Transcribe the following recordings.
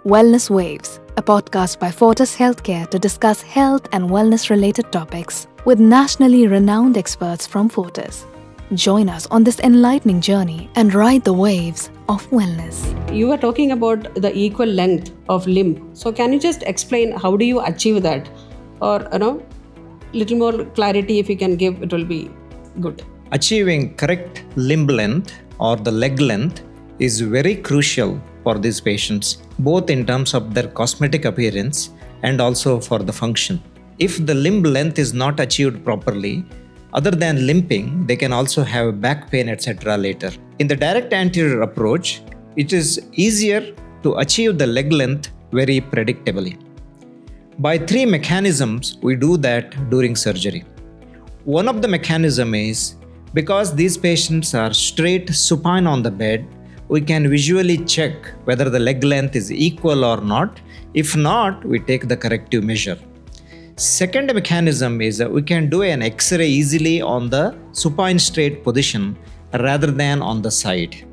Wellness Waves, a podcast by Fortis Healthcare to discuss health and wellness-related topics with nationally renowned experts from Fortis. Join us on this enlightening journey and ride the waves of wellness. You were talking about the equal length of limb. So can you just explain how do you achieve that? Or, little more clarity if you can give, it will be good. Achieving correct limb length or the leg length is very crucial for these patients, both in terms of their cosmetic appearance and also for the function. If the limb length is not achieved properly, other than limping, they can also have back pain, etc. later. In the direct anterior approach, it is easier to achieve the leg length very predictably. By 3 mechanisms, we do that during surgery. One of the mechanism is because these patients are straight supine on the bed, we can visually check whether the leg length is equal or not. If not, we take the corrective measure. Second mechanism is that we can do an X-ray easily on the supine straight position rather than on the side.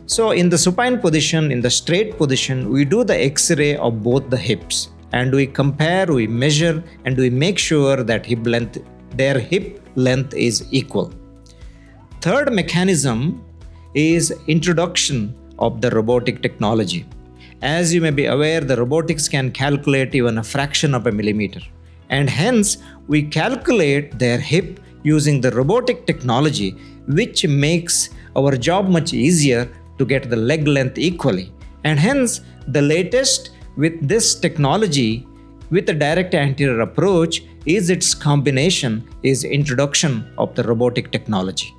So in the supine position, in the straight position, we do the X-ray of both the hips and we compare, we measure, and we make sure that their hip length is equal. Third mechanism is introduction of the robotic technology. As you may be aware, the robotics can calculate even a fraction of a millimeter. And hence, we calculate their hip using the robotic technology, which makes our job much easier to get the leg length equally. And hence, the latest with this technology, with the direct anterior approach, is its combination, is introduction of the robotic technology.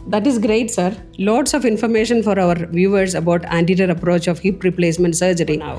That is great, sir. Lots of information for our viewers about anterior approach of hip replacement surgery now.